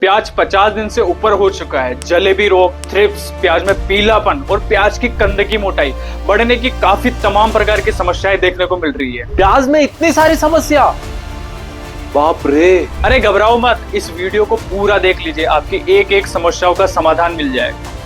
प्याज 50 दिन से ऊपर हो चुका है। जलेबी रोग, थ्रिप्स, प्याज में पीलापन और प्याज की कंद की मोटाई बढ़ने की काफी तमाम प्रकार की समस्याएं देखने को मिल रही है। प्याज में इतनी सारी समस्या, बाप रे। अरे घबराओ मत, इस वीडियो को पूरा देख लीजिए, आपकी एक एक समस्याओं का समाधान मिल जाएगा।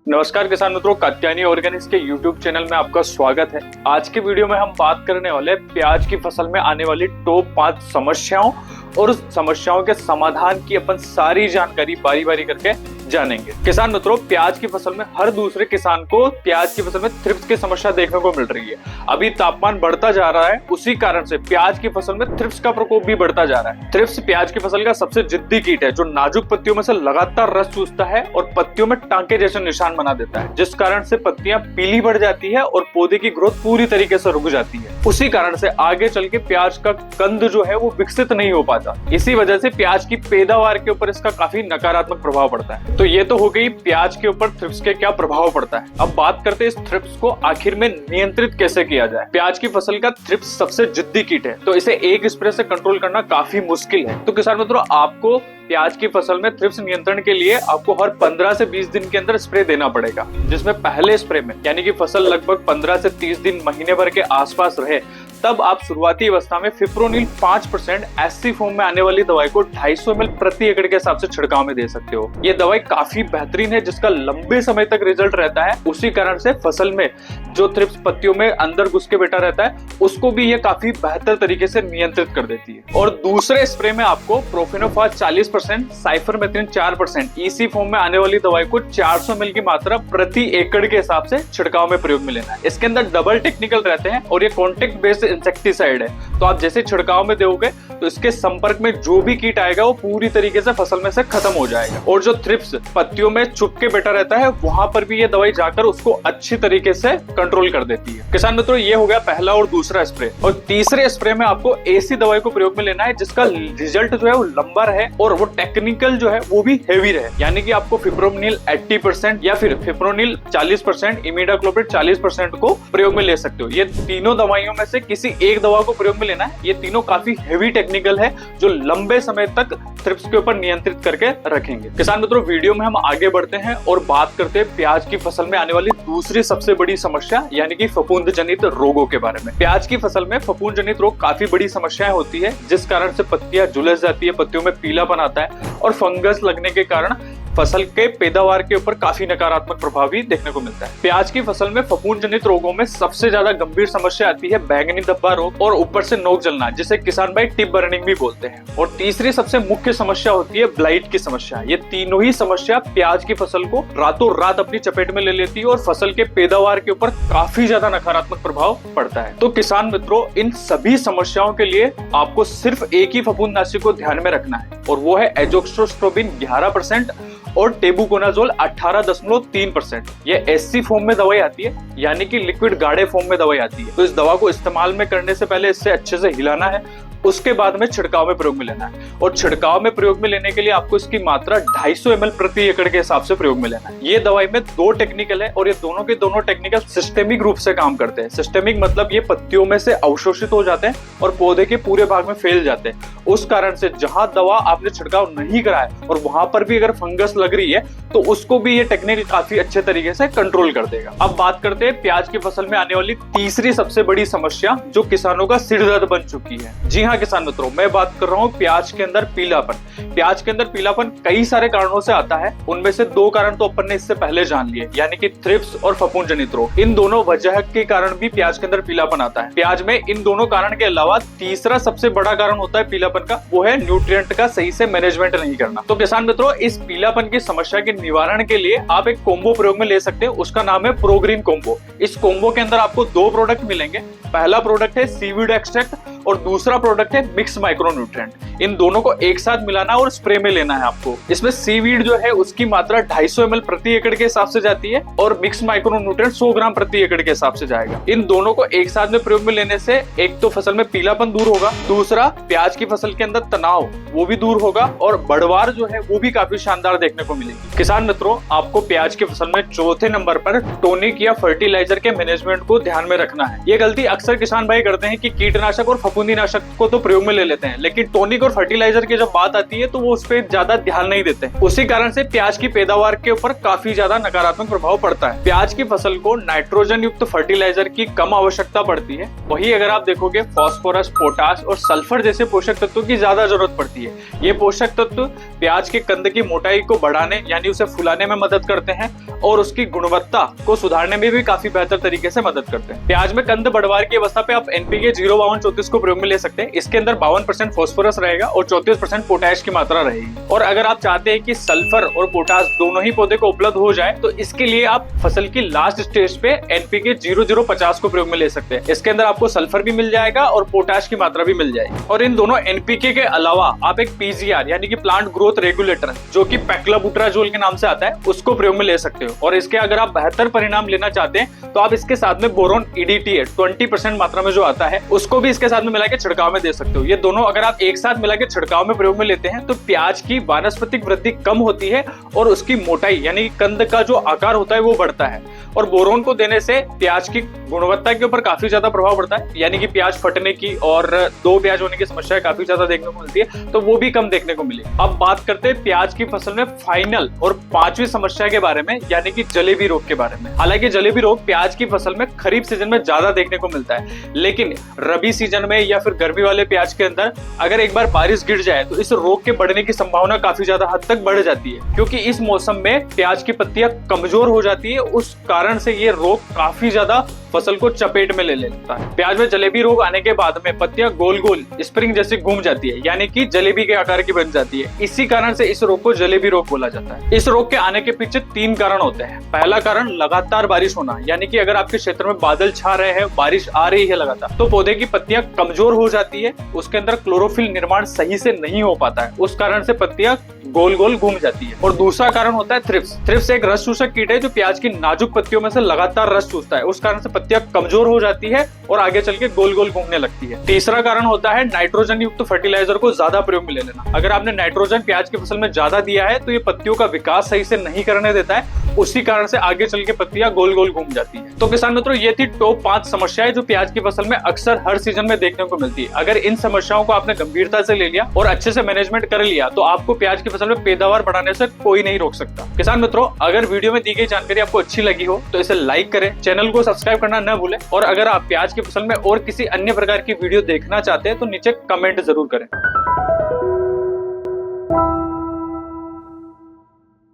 नमस्कार किसान मित्रों, कात्यायनी ऑर्गेनिक्स के YouTube चैनल में आपका स्वागत है। आज के वीडियो में हम बात करने वाले प्याज की फसल में आने वाली टॉप 5 समस्याओं और उस समस्याओं के समाधान की अपन सारी जानकारी बारी बारी करके जानेंगे। किसान मित्रों, प्याज की फसल में हर दूसरे किसान को प्याज की फसल में थ्रिप्स की समस्या देखने को मिल रही है। अभी तापमान बढ़ता जा रहा है, उसी कारण से प्याज की फसल में थ्रिप्स का प्रकोप भी बढ़ता जा रहा है। थ्रिप्स प्याज की फसल का सबसे जिद्दी कीट है जो नाजुक पत्तियों में से लगातार रस चूसता है और पत्तियों में टांके जैसे निशान बना देता है, जिस कारण से पत्तियां पीली पड़ जाती है और पौधे की ग्रोथ पूरी तरीके से रुक जाती है। उसी कारण से आगे चल के प्याज का कंद जो है वो विकसित नहीं हो पाता। इसी वजह से प्याज की पैदावार के ऊपर इसका काफी नकारात्मक प्रभाव पड़ता है। तो ये तो हो गई प्याज के ऊपर थ्रिप्स के क्या प्रभाव पड़ता है। अब बात करते हैं इस थ्रिप्स को आखिर में नियंत्रित कैसे किया जाए। प्याज की फसल का थ्रिप्स सबसे जिद्दी कीट है, तो इसे एक स्प्रे से कंट्रोल करना काफी मुश्किल है। तो किसान मित्रों, आपको प्याज की फसल में थ्रिप्स नियंत्रण के लिए आपको हर 15 से 20 दिन के अंदर स्प्रे देना पड़ेगा, जिसमें पहले स्प्रे में यानी कि फसल लगभग 15 से 30 दिन महीने भर के आसपास रहे, तब आप शुरुआती अवस्था में फिप्रोनिल 5% एससी फॉर्म में आने वाली दवाई को 250 ml प्रति एकड़ के हिसाब से छिड़काव में दे सकते हो। ये दवाई काफी बेहतरीन है, जिसका लंबे समय तक रिजल्ट रहता है। उसी कारण से फसल में जो थ्रिप्स पत्तियों में अंदर घुस के बैठा रहता है, उसको भी ये काफी बेहतर तरीके से नियंत्रित कर देती है। और दूसरे स्प्रे में आपको प्रोफेनोफास 40%, साइफरमेथ्रिन 4%, ईसी फॉर्म में आने वाली दवाई को 400 ml की मात्रा प्रति एकड़ के हिसाब से छिड़काव में प्रयोग में लेना है। इसके अंदर डबल टेक्निकल रहते हैं और ये कॉन्टेक्ट बेस्ड इंसेक्टिसाइड है, तो आप जैसे छिड़काव में दोगे तो इसके संपर्क में जो भी कीट आएगा वो पूरी तरीके से फसल में से खत्म हो जाएगा। और जो थ्रिप्स पत्तियों में चुप के बैठा रहता है, वहां पर भी ये दवाई जाकर उसको अच्छी तरीके से कंट्रोल कर देती है। किसान मित्रों, ये हो गया पहला और दूसरा स्प्रे। और तीसरे स्प्रे में आपको ऐसी दवाई को प्रयोग में लेना है जिसका रिजल्ट जो है वो लंबा रहे और वो टेक्निकल जो है वो भी हेवी रहे। यानी कि आपको फिप्रोनिल 80% या फिर फिप्रोनिल 40%, इमिडाक्लोप्रिड 40% को प्रयोग में ले सकते हो। ये तीनों दवाइयों में से किसी एक दवा को प्रयोग में लेना है। ये तीनों काफी हेवी टेक्निकल है जो लंबे समय तक थ्रिप्स के ऊपर नियंत्रित करके रखेंगे। किसान मित्रों, वीडियो में हम आगे बढ़ते हैं और बात करते हैं प्याज की फसल में आने वाली दूसरी सबसे बड़ी समस्या यानी कि फफूंद जनित रोगों के बारे में। प्याज की फसल में फफूंद जनित रोग काफी बड़ी समस्याएं होती है, जिस कारण से पत्तियां झुलस जाती है, पत्तियों में पीलापन आता है और फंगस लगने के कारण फसल के पैदावार के ऊपर काफी नकारात्मक प्रभाव भी देखने को मिलता है। प्याज की फसल में फफूंद जनित रोगों में सबसे ज्यादा गंभीर समस्या आती है बैंगनी धब्बा रोग और ऊपर से नोक जलना, जिसे किसान भाई टिप बर्निंग भी बोलते हैं। और तीसरी सबसे मुख्य समस्या होती है ब्लाइट की समस्या। ये तीनों ही समस्या प्याज की फसल को रातों रात अपनी चपेट में ले लेती है और फसल के पैदावार के ऊपर काफी ज्यादा नकारात्मक प्रभाव पड़ता है। तो किसान मित्रों, इन सभी समस्याओं के लिए आपको सिर्फ एक ही फफूंदनाशी को ध्यान में रखना है और वो है एजोक्सिस्ट्रोबिन 11% और टेबुकोनाजोल 18.3%। ये एससी फॉर्म में दवाई आती है, यानी कि लिक्विड गाढ़े फॉर्म में दवाई आती है। तो इस दवा को इस्तेमाल में करने से पहले इससे अच्छे से हिलाना है, उसके बाद में छिड़काव में प्रयोग में लेना है। और छिड़काव में प्रयोग में लेने के लिए आपको इसकी मात्रा 250 ml प्रति एकड़ के हिसाब से प्रयोग में लेना है। ये दवाई में 2 टेक्निकल है और ये दोनों के दोनों टेक्निकल सिस्टेमिक रूप से काम करते हैं। सिस्टेमिक मतलब ये पत्तियों में से अवशोषित हो जाते हैं और पौधे के पूरे भाग में फैल जाते हैं। उस कारण से जहां दवा आपने छिड़काव नहीं कराया और वहां पर भी अगर फंगस लग रही है तो उसको भी ये टेक्निक काफी अच्छे तरीके से कंट्रोल कर देगा। अब बात करते हैं प्याज की फसल में आने वाली तीसरी सबसे बड़ी समस्या जो किसानों का सिर दर्द बन चुकी है। जी हाँ किसान मित्रों, मैं बात कर रहा हूँ प्याज के अंदर पीलापन। प्याज के अंदर पीलापन कई सारे कारणों से आता है, उनमें से 2 कारण तो अपन ने इससे पहले जान लिए, यानी कि थ्रिप्स और फफूंद जनित रोग। इन दोनों वजह के कारण भी प्याज के अंदर पीलापन आता है। प्याज में इन दोनों कारण के अलावा तीसरा सबसे बड़ा कारण होता है पीलापन का, वो है न्यूट्रिएंट का सही से मैनेजमेंट नहीं करना। तो किसान मित्रों, इस पीलापन की समस्या के निवारण के लिए आप एक कोम्बो प्रयोग में ले सकते हैं, उसका नाम है प्रोग्रीन कोम्बो। इस कोम्बो के अंदर आपको 2 प्रोडक्ट मिलेंगे। पहला प्रोडक्ट है सीवीड एक्सट्रैक्ट और दूसरा प्रोडक्ट है मिक्स माइक्रोन्यूट्रिएंट। इन दोनों को एक साथ मिलाना और स्प्रे में लेना है आपको। इसमें सीवीड जो है उसकी मात्रा 250 ml प्रति एकड़ के हिसाब से जाती है और मिक्स माइक्रोन्यूट्रिएंट 100 ग्राम प्रति एकड़ के हिसाब से जाएगा। इन दोनों को एक साथ में प्रयोग में लेने से एक तो फसल में पीलापन दूर होगा, दूसरा प्याज की फसल के अंदर तनाव वो भी दूर होगा और बढ़वार जो है वो भी काफी शानदार देखने को मिलेगी। किसान मित्रों, आपको प्याज की फसल में चौथे नंबर पर टॉनिक या फर्टिलाइजर के मैनेजमेंट को ध्यान में रखना है। ये गलती अक्सर किसान भाई करते हैं कि कीटनाशक और फफूंदीनाशक को तो प्रयोग में ले लेते हैं, लेकिन टॉनिक और फर्टिलाइजर की जब बात आती है तो वो उस पर ज्यादा ध्यान नहीं देते। उसी कारण से प्याज की पैदावार के ऊपर काफी ज्यादा नकारात्मक प्रभाव पड़ता है। प्याज की फसल को नाइट्रोजन युक्त फर्टिलाइजर की कम आवश्यकता पड़ती है। वही अगर आप देखोगे फास्फोरस, पोटास और सल्फर जैसे पोषक तत्वों की ज्यादा जरूरत पड़ती है। ये पोषक तत्व प्याज के कंद की मोटाई को बढ़ाने यानी उसे फुलाने में मदद करते हैं और उसकी गुणवत्ता को सुधारने में भी काफी बेहतर तरीके से मदद करते हैं। प्याज में कंद बढ़वार की अवस्था पे आप एनपीके 05234 को प्रयोग में ले सकते हैं। इसके अंदर 52% फास्फोरस रहेगा और 34% पोटाश की मात्रा रहेगी। और अगर आप चाहते हैं कि सल्फर और पोटास दोनों ही पौधे को उपलब्ध हो जाए तो इसके लिए आप फसल की लास्ट स्टेज पे एनपीके 0050 को प्रयोग में ले सकते हैं। इसके अंदर आपको सल्फर भी मिल जाएगा और पोटाश की मात्रा भी मिल जाएगी। और इन दोनों एनपीके के अलावा आप एक पीजीआर यानी कि प्लांट ग्रोथ रेगुलेटर जो कि पैक्लाबुट्राजोल के नाम से आता है उसको प्रयोग में ले सकते हो। और इसके अगर आप बेहतर परिणाम लेना चाहते हैं तो आप इसके साथ में बोरोन ईडीटी 20% मात्रा में जो आता है उसको भी इसके साथ में मिला के छिड़काव में दे सकते हो। ये दोनों अगर आप एक साथ मिला के छिड़काव में प्रयोग में लेते हैं तो प्याज की वानस्पतिक वृद्धि कम होती है और उसकी मोटाई यानी कंद का जो आकार होता है वो बढ़ता है। और बोरोन को देने से प्याज की गुणवत्ता के ऊपर काफी ज्यादा प्रभाव पड़ता है, यानी कि प्याज फटने की और दो प्याज होने की समस्या काफी ज्यादा देखने को मिलती है, तो वो भी कम देखने को मिली। अब बात करते हैं प्याज की फसल में फाइनल और पांचवी समस्या के बारे में, यानी कि जलेबी रोग के बारे में। हालांकि जलेबी रोग प्याज की फसल में खरीफ सीजन में ज्यादा देखने को मिलता है, लेकिन रबी सीजन में या फिर गर्मी वाले प्याज के अंदर अगर एक बार बारिश गिर जाए तो इस रोग के बढ़ने की संभावना काफी ज्यादा हद तक बढ़ जाती है, क्योंकि इस मौसम में प्याज की पत्तियां कमजोर हो जाती है। उस कारण से ये रोग काफी ज्यादा फसल को चपेट में ले लेता है। प्याज में जलेबी रोग आने के बाद में पत्तियां गोल गोल स्प्रिंग जैसी घूम जाती है, यानी कि जलेबी के आकार की बन जाती है। इसी कारण से इस रोग को जलेबी रोग बोला जाता है। इस रोग के आने के पीछे 3 कारण होते हैं। पहला कारण लगातार बारिश होना, यानी कि अगर आपके क्षेत्र में बादल छा रहे हैं, बारिश आ रही है लगातार, तो पौधे की पत्तियां कमजोर हो जाती है, उसके अंदर क्लोरोफिल निर्माण सही से नहीं हो पाता है, उस कारण से पत्तियां गोल गोल घूम जाती है। और दूसरा कारण होता है थ्रिप्स। थ्रिप्स एक रस चूसक कीट है जो प्याज की नाजुक पत्तियों में से लगातार रस चूसता है, उस कारण से पत्तियां कमजोर हो जाती है और आगे चल के गोल गोल घूमने लगती है। तीसरा कारण होता है नाइट्रोजन युक्त फर्टिलाइजर को ज्यादा प्रयोग में ले लेना। अगर आपने नाइट्रोजन प्याज की फसल में ज्यादा दिया है तो ये पत्तियों का विकास सही से नहीं करने देता है, उसी कारण से आगे चल के पत्तियां गोल गोल घूम जाती है। तो किसान मित्रों, ये थी टॉप 5 समस्याएं जो प्याज की फसल में अक्सर हर सीजन में देखने को मिलती है। अगर इन समस्याओं को आपने गंभीरता से ले लिया और अच्छे से मैनेजमेंट कर लिया तो आपको प्याज की फसल में पैदावार बढ़ाने से कोई नहीं रोक सकता। किसान मित्रों, अगर वीडियो में दी गई जानकारी आपको अच्छी लगी हो तो इसे लाइक करें, चैनल को सब्सक्राइब करना न भूलें, और अगर आप प्याज की फसल में और किसी अन्य प्रकार की वीडियो देखना चाहते हैं तो नीचे कमेंट जरूर करें।